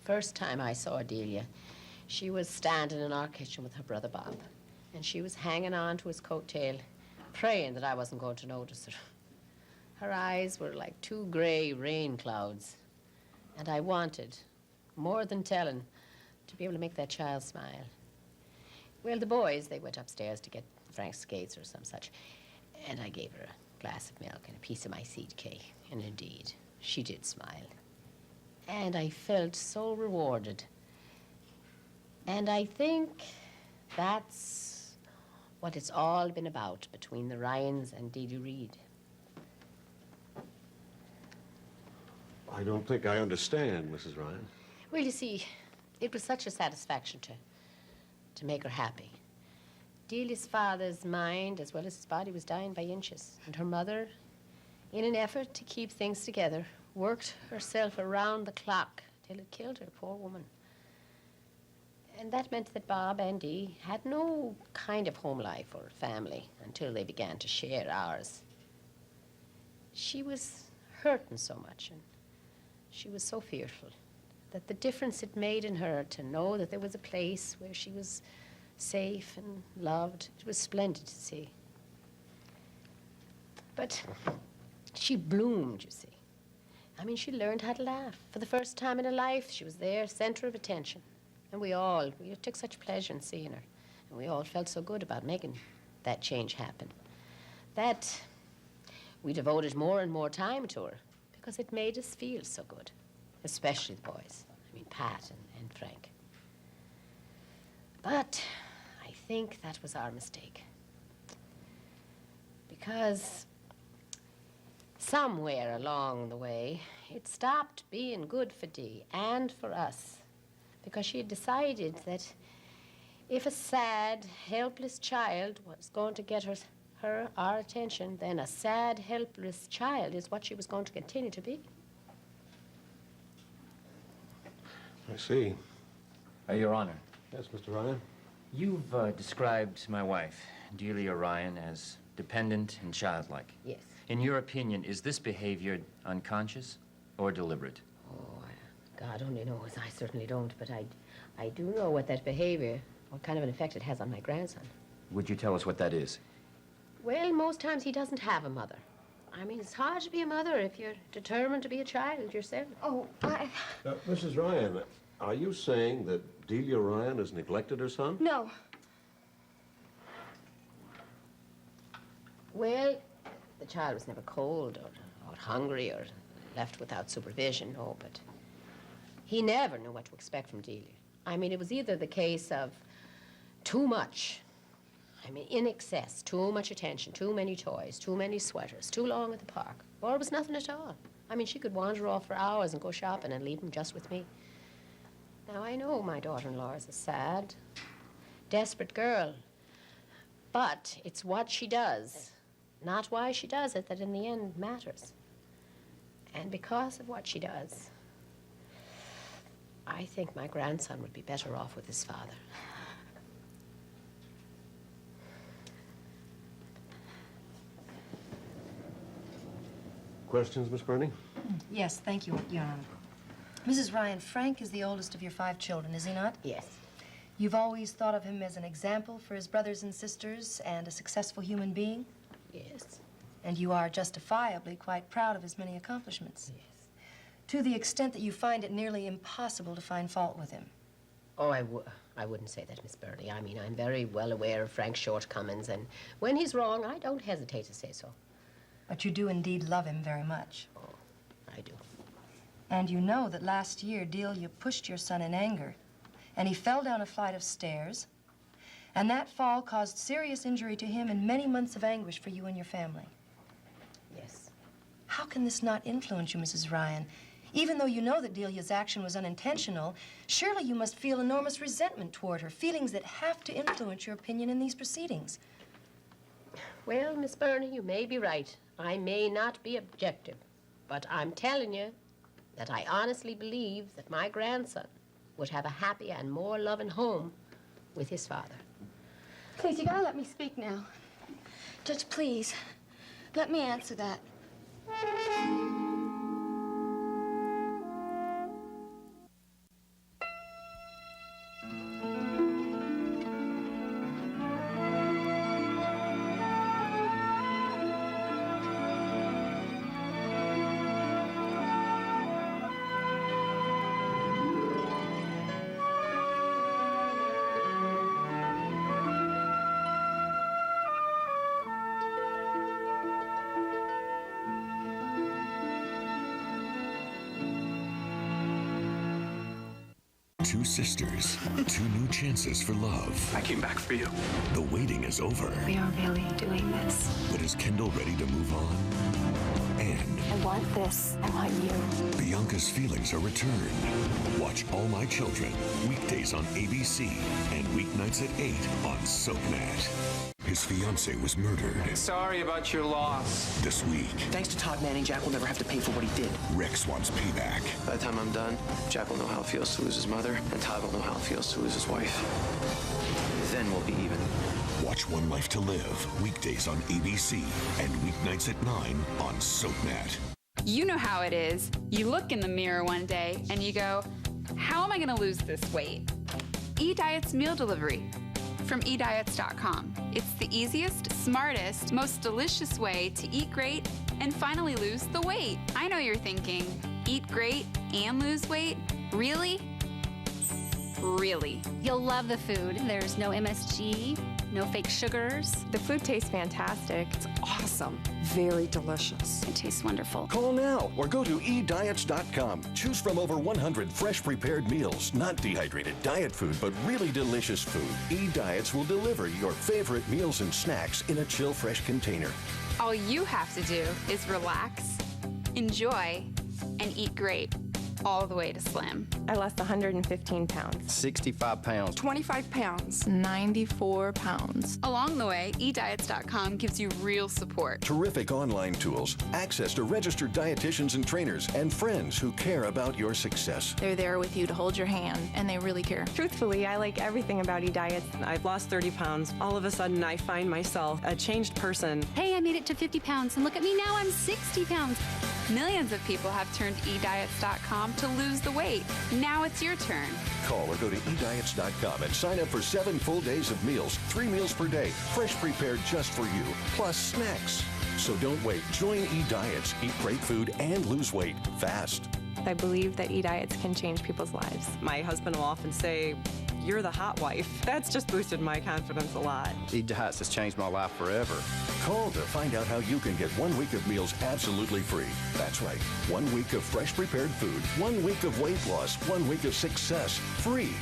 first time I saw Delia, she was standing in our kitchen with her brother Bob, and she was hanging on to his coattail, praying that I wasn't going to notice her. Her eyes were like two gray rain clouds, and I wanted, more than telling, to be able to make that child smile. Well, the boys, they went upstairs to get Frank's skates or some such, and I gave her a glass of milk and a piece of my seed cake, and indeed, she did smile. And I felt so rewarded. And I think that's what it's all been about between the Ryans and Delia Reid. I don't think I understand, Mrs. Ryan. Well, you see, it was such a satisfaction to make her happy. Delia's father's mind, as well as his body, was dying by inches. And her mother, in an effort to keep things together, worked herself around the clock till it killed her, poor woman. And that meant that Bob and Dee had no kind of home life or family until they began to share ours. She was hurting so much, and she was so fearful that the difference it made in her to know that there was a place where she was safe and loved, it was splendid to see. But she bloomed, you see. I mean, she learned how to laugh. For the first time in her life, she was their center of attention. And we took such pleasure in seeing her. And we all felt so good about making that change happen, that we devoted more and more time to her because it made us feel so good, especially the boys. I mean, Pat and Frank. But I think that was our mistake. Because somewhere along the way, it stopped being good for Dee and for us. Because she had decided that if a sad, helpless child was going to get our attention, then a sad, helpless child is what she was going to continue to be. I see. Your Honor. Yes, Mr. Ryan? You've described my wife, Delia Ryan, as dependent and childlike. Yes. In your opinion, is this behavior unconscious or deliberate? Oh, God only knows. I certainly don't. But I do know what that behavior, what kind of an effect it has on my grandson. Would you tell us what that is? Well, most times he doesn't have a mother. I mean, it's hard to be a mother if you're determined to be a child yourself. Oh, Mrs. Ryan, are you saying that Delia Ryan has neglected her son? No. Well, the child was never cold or hungry or left without supervision, no, but he never knew what to expect from Delia. I mean, it was either the case of too much, I mean, in excess, too much attention, too many toys, too many sweaters, too long at the park, or it was nothing at all. I mean, she could wander off for hours and go shopping and leave him just with me. Now, I know my daughter-in-law is a sad, desperate girl, but it's what she does, not why she does it, that in the end matters. And because of what she does, I think my grandson would be better off with his father. Questions, Miss Burney? Yes, thank you, Your Honor. Mrs. Ryan, Frank is the oldest of your 5 children, is he not? Yes. You've always thought of him as an example for his brothers and sisters and a successful human being? Yes. And you are justifiably quite proud of his many accomplishments. Yes. To the extent that you find it nearly impossible to find fault with him. Oh, I wouldn't say that, Miss Burney. I mean, I'm very well aware of Frank's shortcomings, and when he's wrong, I don't hesitate to say so. But you do indeed love him very much. Oh, I do. And you know that last year Delia pushed your son in anger, and he fell down a flight of stairs, and that fall caused serious injury to him and many months of anguish for you and your family. Yes. How can this not influence you, Mrs. Ryan? Even though you know that Delia's action was unintentional, surely you must feel enormous resentment toward her, feelings that have to influence your opinion in these proceedings. Well, Miss Burney, you may be right. I may not be objective, but I'm telling you that I honestly believe that my grandson would have a happy and more loving home with his father. Please, you gotta let me speak now. Judge, please, let me answer that. two sisters, two new chances for love. I came back for you. The waiting is over. We are really doing this. But is Kendall ready to move on? And I want this. I want you. Bianca's feelings are returned. Watch All My Children, weekdays on ABC and weeknights at 8 on SoapNet. His fiancée was murdered. Sorry about your loss. This week, Thanks to Todd Manning, Jack will never have to pay for what he did. Rex wants payback. By the time I'm done, Jack will know how it feels to lose his mother, and Todd will know how it feels to lose his wife. Then we'll be even. Watch One Life to Live, weekdays on ABC and weeknights at 9 on SoapNet. You know how it is. You look in the mirror one day and you go, how am I going to lose this weight? eDiet's meal delivery from eDiets.com. It's the easiest, smartest, most delicious way to eat great and finally lose the weight. I know you're thinking, eat great and lose weight? Really? Really. You'll love the food. There's no MSG, no fake sugars. The food tastes fantastic. It's awesome. Very delicious. It tastes wonderful. Call now or go to eDiets.com. Choose from over 100 fresh prepared meals, not dehydrated diet food, but really delicious food. eDiets will deliver your favorite meals and snacks in a chill fresh container. All you have to do is relax, enjoy, and eat great, all the way to slim. I lost 115 pounds. 65 pounds. 25 pounds. 94 pounds. Along the way, eDiets.com gives you real support. Terrific online tools, access to registered dietitians and trainers, and friends who care about your success. They're there with you to hold your hand, and they really care. Truthfully, I like everything about eDiets. I've lost 30 pounds. All of a sudden, I find myself a changed person. Hey, I made it to 50 pounds, and look at me now, I'm 60 pounds. Millions of people have turned eDiets.com to lose the weight. Now it's your turn. Call or go to eDiets.com and sign up for 7 full days of meals, 3 meals per day, fresh prepared just for you, plus snacks. So don't wait. Join eDiets. Eat great food and lose weight fast. I believe that eDiets can change people's lives. My husband will often say, "You're the hot wife." That's just boosted my confidence a lot. eDiets has changed my life forever. Call to find out how you can get 1 week of meals absolutely free. That's right. 1 week of fresh prepared food, 1 week of weight loss, 1 week of success, free.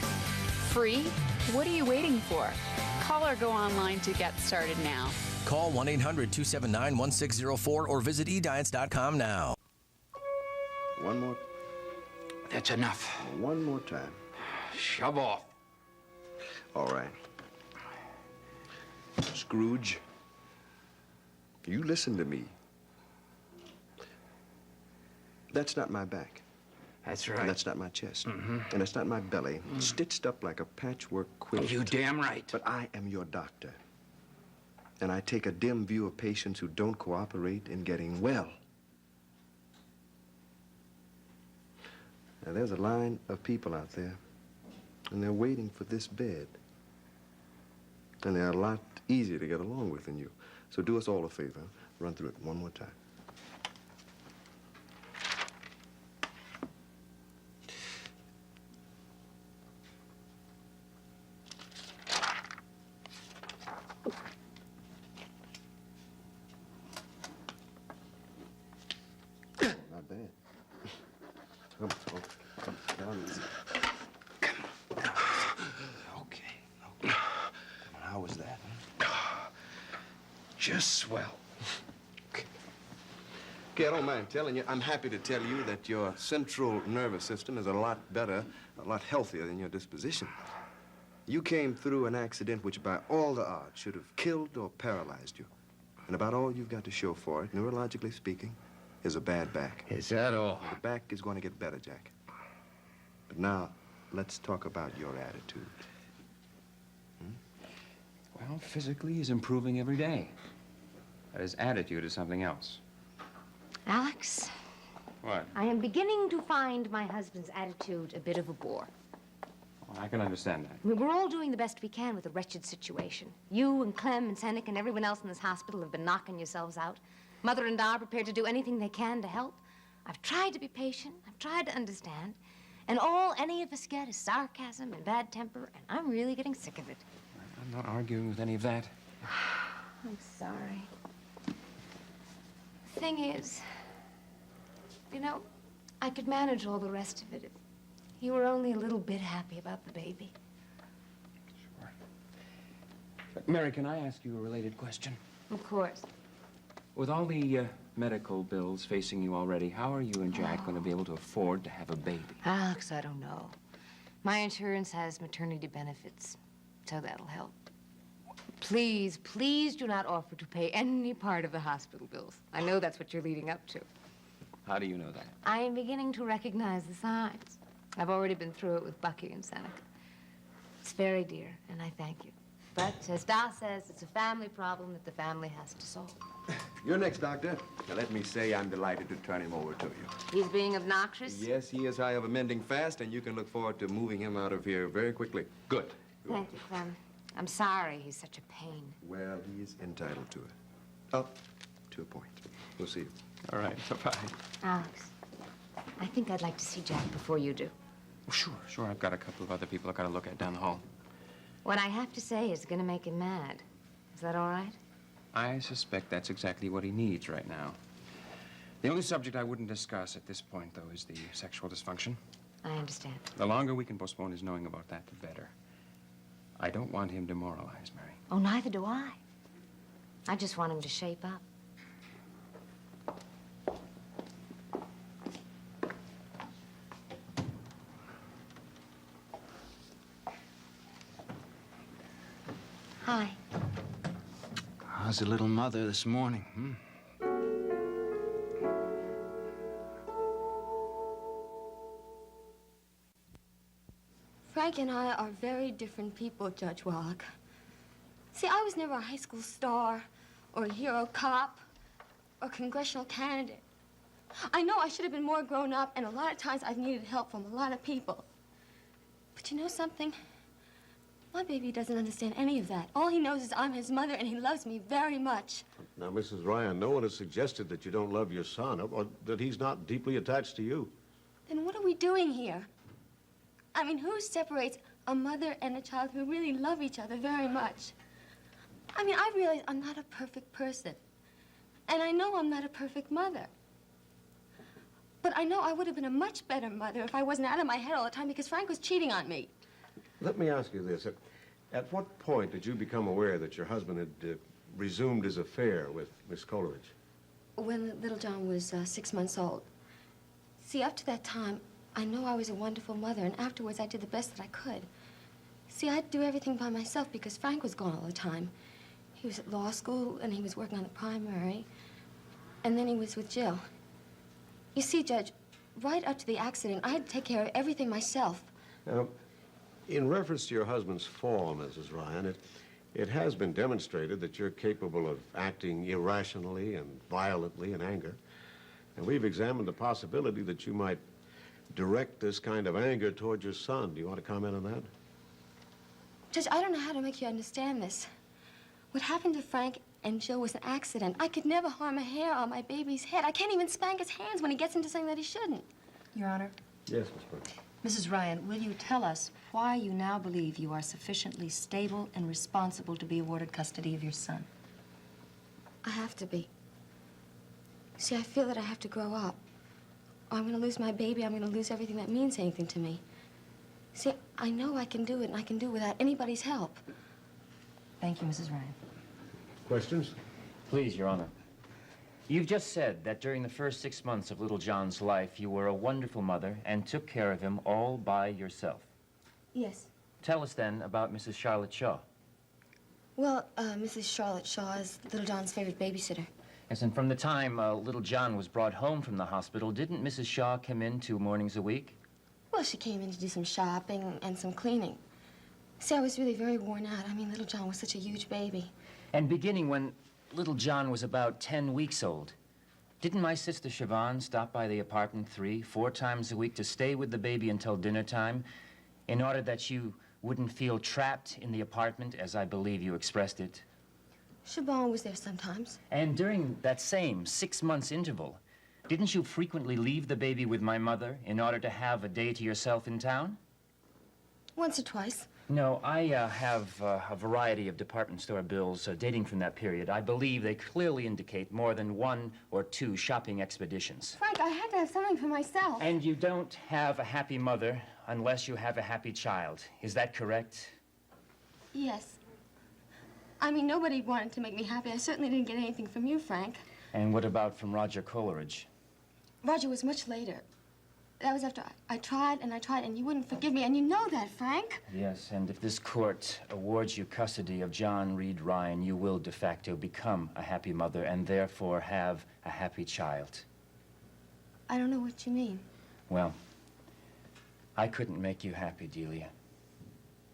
Free? What are you waiting for? Call or go online to get started now. Call 1-800-279-1604 or visit eDiets.com now. One more. That's enough. One more time. Shove off. All right. Scrooge, you listen to me. That's not my back. That's right. And that's not my chest. And that's not my belly, stitched up like a patchwork quilt. You damn right. But I am your doctor. And I take a dim view of patients who don't cooperate in getting well. Now, there's a line of people out there, and they're waiting for this bed. And they're a lot easier to get along with than you. So do us all a favor. Run through it one more time. Not bad. Come on. Down easy. Okay. Come on, how was that? Just swell. Okay, I don't mind telling you. I'm happy to tell you that your central nervous system is a lot better, a lot healthier than your disposition. You came through an accident which, by all the odds, should have killed or paralyzed you. And about all you've got to show for it, neurologically speaking, is a bad back. Is that all? The back is going to get better, Jack. But now, let's talk about your attitude. Well, physically, he's improving every day. But his attitude is something else. Alex, What? I am beginning to find my husband's attitude a bit of a bore. Well, I can understand that. I mean, we're all doing the best we can with a wretched situation. You and Clem and Seneca and everyone else in this hospital have been knocking yourselves out. Mother and I are prepared to do anything they can to help. I've tried to be patient. I've tried to understand. And all any of us get is sarcasm and bad temper, and I'm really getting sick of it. I'm not arguing with any of that. I'm sorry. Thing is, you know, I could manage all the rest of it You were only a little bit happy about the baby. Mary, can I ask you a related question? Of course. With all the medical bills facing you already, how are you and Jack going to be able to afford to have a baby? Alex, I don't know. My insurance has maternity benefits, so that'll help. Please, please do not offer to pay any part of the hospital bills. I know that's what you're leading up to. How do you know that? I am beginning to recognize the signs. I've already been through it with Bucky and Seneca. It's very dear, and I thank you. But, as Da says, it's a family problem that the family has to solve. You're next, Doctor. Now, let me say I'm delighted to turn him over to you. He's being obnoxious? Yes, he is, however, mending fast, and you can look forward to moving him out of here very quickly. Good. Thank you, Clem. I'm sorry he's such a pain. Well, he's entitled to it. Up to a point. We'll see you. All right, bye-bye. Alex, I think I'd like to see Jack before you do. Sure. I've got a couple of other people I've got to look at down the hall. What I have to say is going to make him mad. Is that all right? I suspect that's exactly what he needs right now. The only subject I wouldn't discuss at this point, though, is the sexual dysfunction. I understand. The longer we can postpone his knowing about that, the better. I don't want him demoralized, Mary. Oh, neither do I. I just want him to shape up. Hi. How's the little mother this morning, hmm? Frank and I are very different people, Judge Wallach. See, I was never a high school star or a hero cop or congressional candidate. I know I should have been more grown up, and a lot of times I've needed help from a lot of people. But you know something? My baby doesn't understand any of that. All he knows is I'm his mother, and he loves me very much. Now, Mrs. Ryan, no one has suggested that you don't love your son or that he's not deeply attached to you. Then what are we doing here? I mean, who separates a mother and a child who really love each other very much? I mean, I realize I'm not a perfect person. And I know I'm not a perfect mother. But I know I would have been a much better mother if I wasn't out of my head all the time because Frank was cheating on me. Let me ask you this. At what point did you become aware that your husband had resumed his affair with Miss Coleridge? When little John was 6 months old. See, up to that time, I know I was a wonderful mother, and afterwards I did the best that I could. See, I'd do everything by myself because Frank was gone all the time. He was at law school, and he was working on the primary, and then he was with Jill. You see, Judge, right up to the accident, I had to take care of everything myself. Now, in reference to your husband's fall, Mrs. Ryan, it has been demonstrated that you're capable of acting irrationally and violently in anger. And we've examined the possibility that you might direct this kind of anger toward your son. Do you want to comment on that? Judge, I don't know how to make you understand this. What happened to Frank and Jill was an accident. I could never harm a hair on my baby's head. I can't even spank his hands when he gets into something that he shouldn't. Your Honor. Yes, Miss Brooks. Mrs. Ryan, will you tell us why you now believe you are sufficiently stable and responsible to be awarded custody of your son? I have to be. See, I feel that I have to grow up. Or I'm going to lose my baby. I'm going to lose everything that means anything to me. See, I know I can do it, and I can do it without anybody's help. Thank you, Mrs. Ryan. Questions? Please, Your Honor. You've just said that during the first 6 months of little John's life, you were a wonderful mother and took care of him all by yourself. Yes. Tell us then about Mrs. Charlotte Shaw. Well, Mrs. Charlotte Shaw is Little John's favorite babysitter. Yes, and from the time little John was brought home from the hospital, didn't Mrs. Shaw come in 2 mornings a week? Well, she came in to do some shopping and some cleaning. See, I was really very worn out. I mean, Little John was such a huge baby. And beginning when little John was about 10 weeks old, didn't my sister Siobhan stop by the apartment 3, 4 times a week to stay with the baby until dinner time in order that you wouldn't feel trapped in the apartment, as I believe you expressed it? Siobhan was there sometimes. And during that same 6 months interval, didn't you frequently leave the baby with my mother in order to have a day to yourself in town? Once or twice. No, I have a variety of department store bills dating from that period. I believe they clearly indicate more than 1 or 2 shopping expeditions. Frank, I had to have something for myself. And you don't have a happy mother unless you have a happy child. Is that correct? Yes. I mean, nobody wanted to make me happy. I certainly didn't get anything from you, Frank. And what about from Roger Coleridge? Roger was much later. That was after I tried, and you wouldn't forgive me, and you know that, Frank. Yes, and if this court awards you custody of John Reed Ryan, you will de facto become a happy mother and therefore have a happy child. I don't know what you mean. Well, I couldn't make you happy, Delia.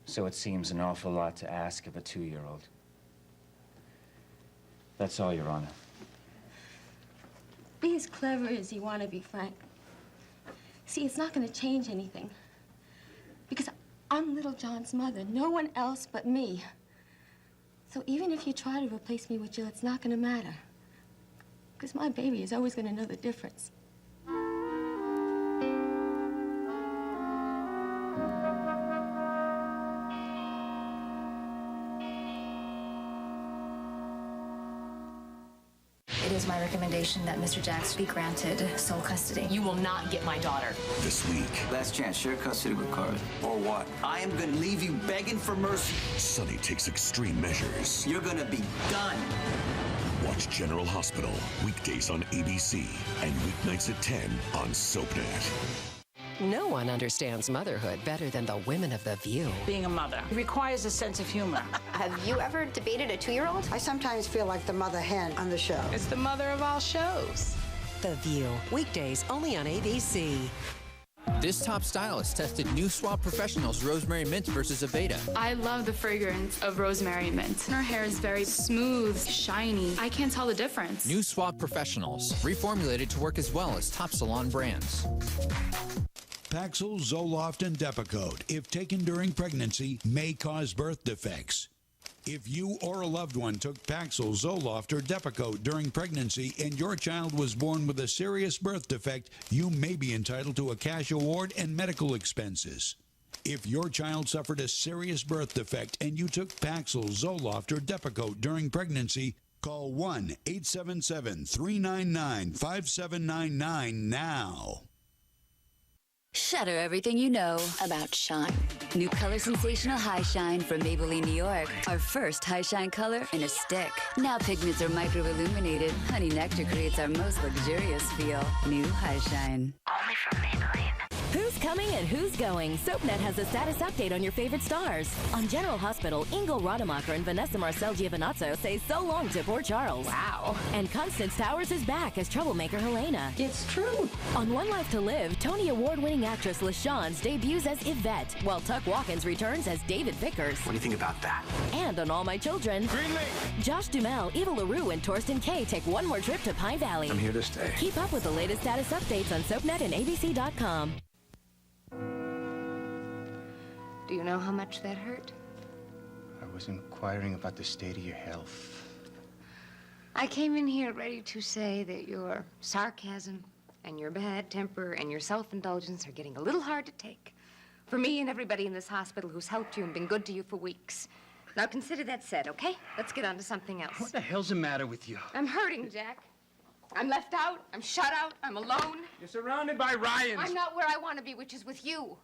So it seems an awful lot to ask of a 2-year-old. That's all, Your Honor. Be as clever as you want to be, Frank. See, it's not going to change anything. Because I'm Little John's mother, no one else but me. So even if you try to replace me with Jill, it's not going to matter. Because my baby is always going to know the difference. It is my recommendation that Mr. Jacks be granted sole custody. You will not get my daughter. This week, Last chance, share custody with Carly. Or what? I am gonna leave you begging for mercy. Sonny takes extreme measures. You're gonna be done. Watch General Hospital, weekdays on ABC and weeknights at 10 on SoapNet. No one understands motherhood better than the women of The View. Being a mother requires a sense of humor. Have you ever debated a 2-year-old? I sometimes feel like the mother hen on the show. It's the mother of all shows. The View, weekdays only on ABC. This top stylist tested new Suave Professional's Rosemary Mint versus Aveda. I love the fragrance of rosemary mint. Her hair is very smooth, shiny. I can't tell the difference. New Suave Professionals, reformulated to work as well as top salon brands. Paxil, Zoloft, and Depakote, if taken during pregnancy, may cause birth defects. If you or a loved one took Paxil, Zoloft, or Depakote during pregnancy and your child was born with a serious birth defect, you may be entitled to a cash award and medical expenses. If your child suffered a serious birth defect and you took Paxil, Zoloft, or Depakote during pregnancy, call 1-877-399-5799 now. Shatter everything you know about shine. New color sensational High Shine from Maybelline, New York. Our first high shine color in a stick. Now pigments are micro-illuminated. Honey nectar creates our most luxurious feel. New High Shine. Only from Maybelline. Who's coming and who's going? SoapNet has a status update on your favorite stars. On General Hospital, Ingo Rademacher and Vanessa Marcel Giovinazzo say so long to poor Charles. Wow. And Constance Towers is back as troublemaker Helena. It's true. On One Life to Live, Tony Award-winning actress LaShawns debuts as Yvette, while Tuck Watkins returns as David Vickers. What do you think about that? And on All My Children, Josh Duhamel, Eva LaRue, and Torsten Kay take one more trip to Pine Valley. I'm here to stay. Keep up with the latest status updates on SoapNet and ABC.com. Do you know how much that hurt? I was inquiring about the state of your health. I came in here ready to say that your sarcasm and your bad temper and your self-indulgence are getting a little hard to take. For me and everybody in this hospital who's helped you and been good to you for weeks. Now consider that said, okay? Let's get on to something else. What the hell's the matter with you? I'm hurting, Jack. I'm left out, I'm shut out, I'm alone. You're surrounded by Ryans. I'm not where I want to be, which is with you.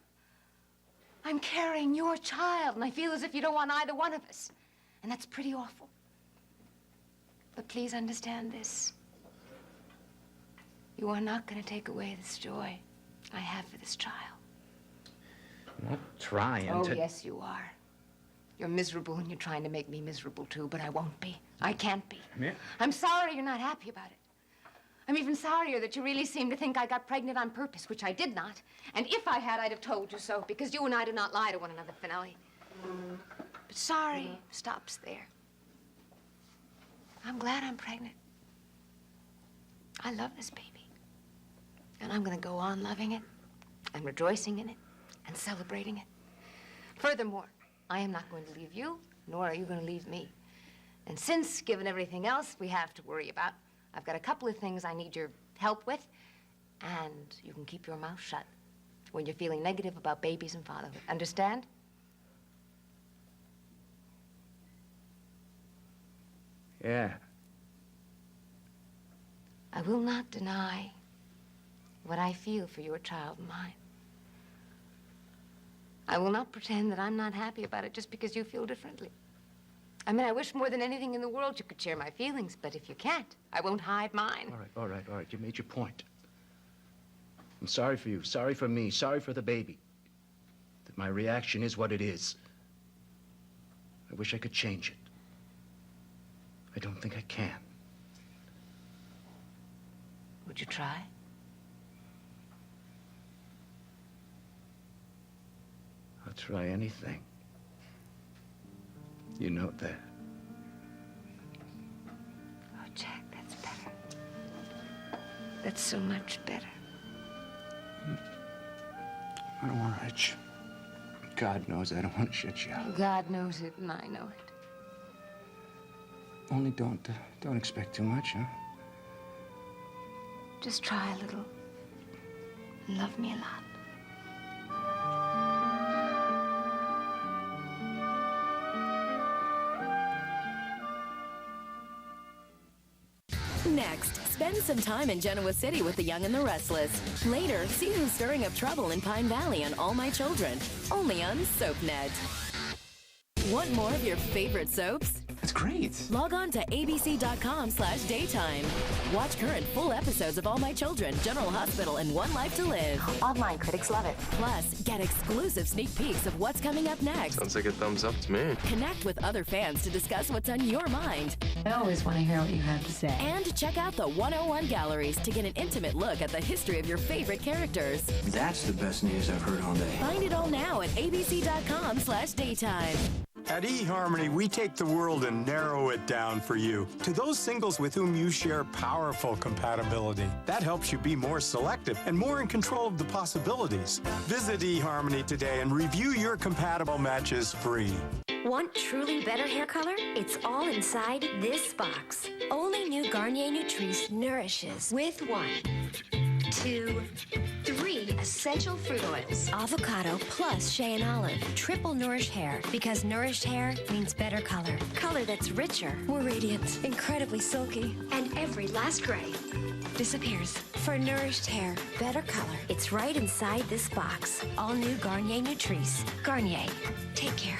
I'm carrying your child, and I feel as if you don't want either one of us. And that's pretty awful. But please understand this. You are not going to take away this joy I have for this child. I'm not trying Oh, to... yes, you are. You're miserable, and you're trying to make me miserable, too, but I won't be. I can't be. Yeah. I'm sorry you're not happy about it. I'm even sorrier that you really seem to think I got pregnant on purpose, which I did not. And if I had, I'd have told you so, because you and I do not lie to one another, Finelli. But sorry stops there. I'm glad I'm pregnant. I love this baby. And I'm going to go on loving it and rejoicing in it and celebrating it. Furthermore, I am not going to leave you, nor are you going to leave me. And since, given everything else we have to worry about, I've got a couple of things I need your help with, and you can keep your mouth shut when you're feeling negative about babies and fatherhood. Understand? Yeah. I will not deny what I feel for your child and mine. I will not pretend that I'm not happy about it just because you feel differently. I mean, I wish more than anything in the world you could share my feelings, but if you can't, I won't hide mine. All right. You made your point. I'm sorry for you, sorry for me, sorry for the baby. That my reaction is what it is. I wish I could change it. I don't think I can. Would you try? I'll try anything. You know that. Oh, Jack, that's better. That's so much better. I don't want to hurt you. God knows I don't want to shut you out. God knows it, and I know it. Only don't expect too much, huh? Just try a little. And love me a lot. Next, spend some time in Genoa City with the Young and the Restless. Later, see who's stirring up trouble in Pine Valley on All My Children, only on SoapNet. Want more of your favorite soaps? That's great. Log on to abc.com/daytime. Watch current full episodes of All My Children, General Hospital, and One Life to Live. Online critics love it. Plus, get exclusive sneak peeks of what's coming up next. Sounds like a thumbs up to me. Connect with other fans to discuss what's on your mind. I always want to hear what you have to say. And check out the 101 galleries to get an intimate look at the history of your favorite characters. That's the best news I've heard all day. Find it all now at abc.com/daytime. At eHarmony, we take the world and narrow it down for you to those singles with whom you share powerful compatibility. That helps you be more selective and more in control of the possibilities. Visit eHarmony today and review your compatible matches free. Want truly better hair color? It's all inside this box. Only new Garnier Nutrice nourishes with 1, 2, 3 essential fruit oils. Avocado plus shea and olive. Triple nourish hair. Because nourished hair means better color. Color that's richer, more radiant, incredibly silky. And every last gray disappears. For nourished hair, better color. It's right inside this box. All new Garnier Nutrice. Garnier. Take care.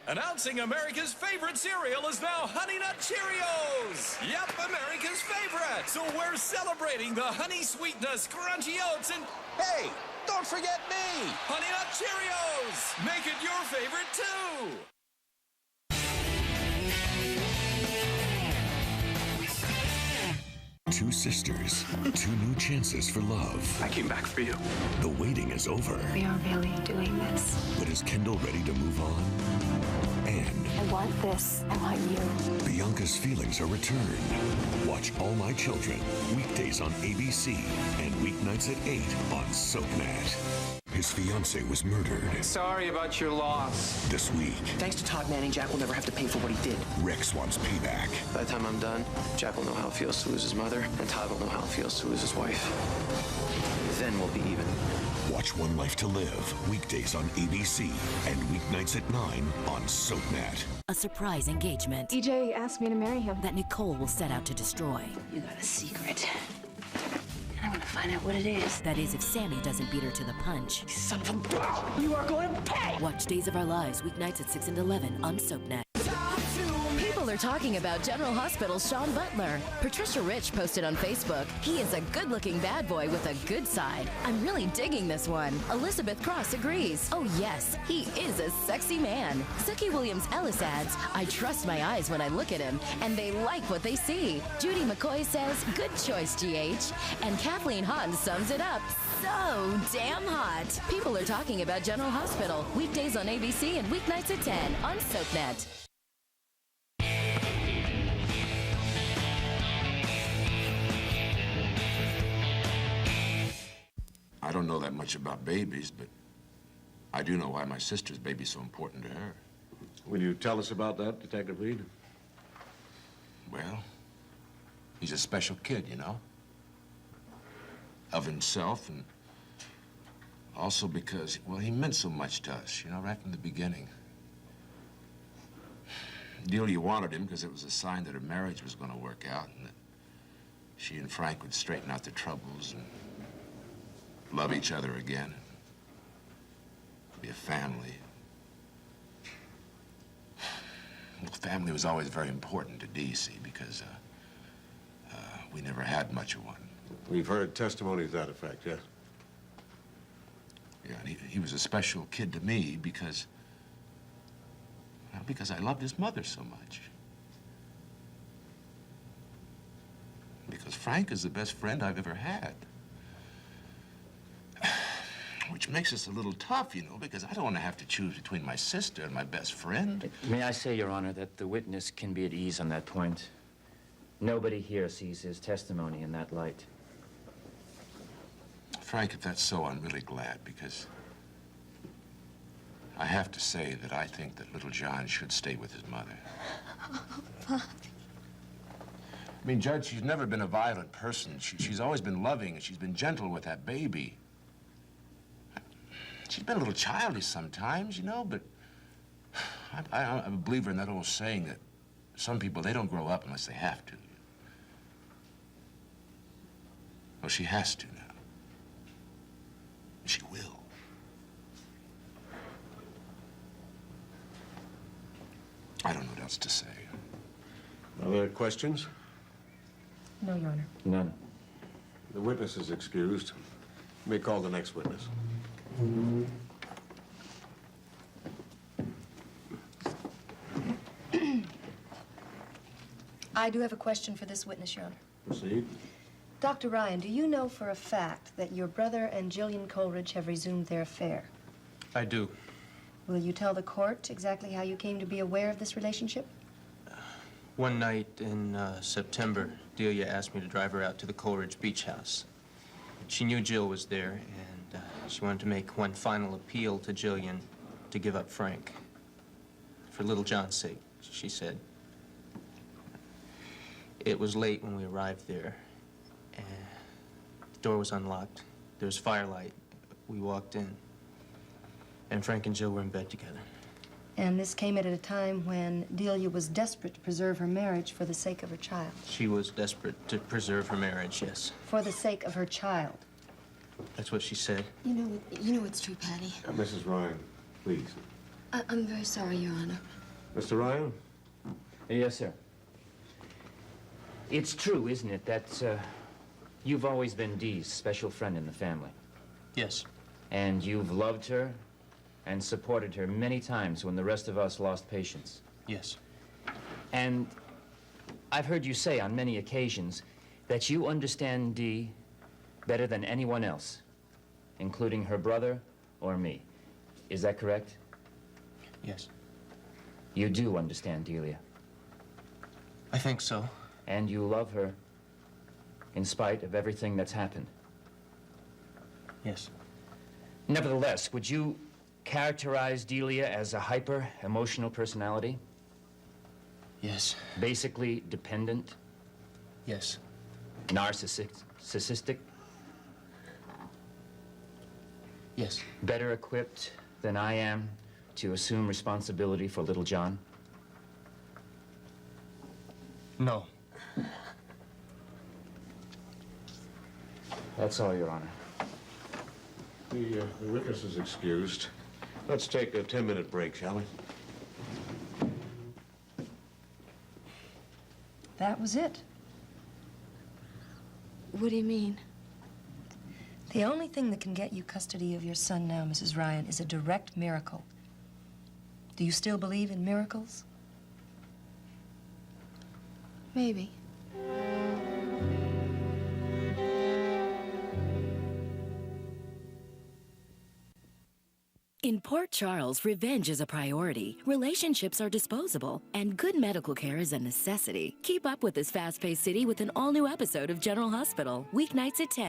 Announcing America's favorite cereal is now Honey Nut Cheerios! Yep, America's favorite! So we're celebrating the honey sweetness, crunchy oats, and hey, don't forget me! Honey Nut Cheerios! Make it your favorite too! Two sisters, two new chances for love. I came back for you. The waiting is over. We are really doing this. But is Kendall ready to move on? And I want this. I want you. Bianca's feelings are returned. Watch All My Children, weekdays on ABC and weeknights at 8 on SoapNet. His fiancée was murdered. Sorry about your loss. This week, Thanks to Todd Manning, Jack will never have to pay for what he did. Rex wants payback. By the time I'm done, Jack will know how it feels to lose his mother, and Todd will know how it feels to lose his wife. Then we'll be even. Watch One Life to Live, weekdays on ABC and weeknights at 9 on SoapNet. A surprise engagement EJ asked me to marry him. that Nicole will set out to destroy. You got a secret. I want to find out what it is. That is, if Sammy doesn't beat her to the punch. Son of a bitch! You are going to pay! Watch Days of Our Lives, weeknights at 6 and 11 on SoapNet. People are talking about General Hospital's Sean Butler. Patricia Rich posted on Facebook, he is a good-looking bad boy with a good side. I'm really digging this one. Elizabeth Cross agrees. Oh yes, he is a sexy man. Suki Williams-Ellis adds, I trust my eyes when I look at him, and they like what they see. Judy McCoy says, good choice, GH. And Kathleen Hahn sums it up, so damn hot. People are talking about General Hospital, weekdays on ABC and weeknights at 10 on SoapNet. I don't know that much about babies, but I do know why my sister's baby's so important to her. Will you tell us about that, Detective Reed? Well, he's a special kid, you know? Of himself, and also because, well, he meant so much to us, you know, right from the beginning. Delia wanted him because it was a sign that her marriage was going to work out and that she and Frank would straighten out their troubles and love each other again. Be a family. Well, family was always very important to D.C. because we never had much of one. We've heard testimony to that effect, yes. Yeah, and he was a special kid to me because I loved his mother so much. Because Frank is the best friend I've ever had. Which makes us a little tough, you know, because I don't want to have to choose between my sister and my best friend. May I say, Your Honor, that the witness can be at ease on that point. Nobody here sees his testimony in that light. Frank, if that's so, I'm really glad, because I have to say that I think that little John should stay with his mother. I mean, Judge, she's never been a violent person. She's always been loving, and she's been gentle with that baby. She's been a little childish sometimes, you know, but I'm a believer in that old saying that some people, they don't grow up unless they have to. Well, she has to now. She will. I don't know what else to say. Other questions? No, Your Honor. None. The witness is excused. You may call the next witness. I do have a question for this witness, Your Honor. Proceed. Dr. Ryan, do you know for a fact that your brother and Jillian Coleridge have resumed their affair? I do. Will you tell the court exactly how you came to be aware of this relationship? One night in September, Delia asked me to drive her out to the Coleridge Beach House. She knew Jill was there, and she wanted to make one final appeal to Jillian to give up Frank. For little John's sake, she said. It was late when we arrived there, and the door was unlocked. There was firelight. We walked in, and Frank and Jill were in bed together. And this came at a time when Delia was desperate to preserve her marriage for the sake of her child. She was desperate to preserve her marriage, yes. For the sake of her child. That's what she said. You know it's true, Patty. Mrs. Ryan, please. I'm very sorry, Your Honor. Mr. Ryan? Yes, sir. It's true, isn't it, that you've always been Dee's special friend in the family? Yes. And you've loved her and supported her many times when the rest of us lost patience? Yes. And I've heard you say on many occasions that you understand Dee better than anyone else, including her brother or me. Is that correct? Yes. You do understand Delia? I think so. And you love her in spite of everything that's happened? Yes. Nevertheless, would you characterize Delia as a hyper-emotional personality? Yes. Basically dependent? Yes. Narcissistic? Yes. Better equipped than I am to assume responsibility for little John? No. That's all, Your Honor. The witness is excused. Let's take a 10-minute break, shall we? That was it. What do you mean? The only thing that can get you custody of your son now, Mrs. Ryan, is a direct miracle. Do you still believe in miracles? Maybe. In Port Charles, revenge is a priority, relationships are disposable, and good medical care is a necessity. Keep up with this fast-paced city with an all-new episode of General Hospital, weeknights at 10.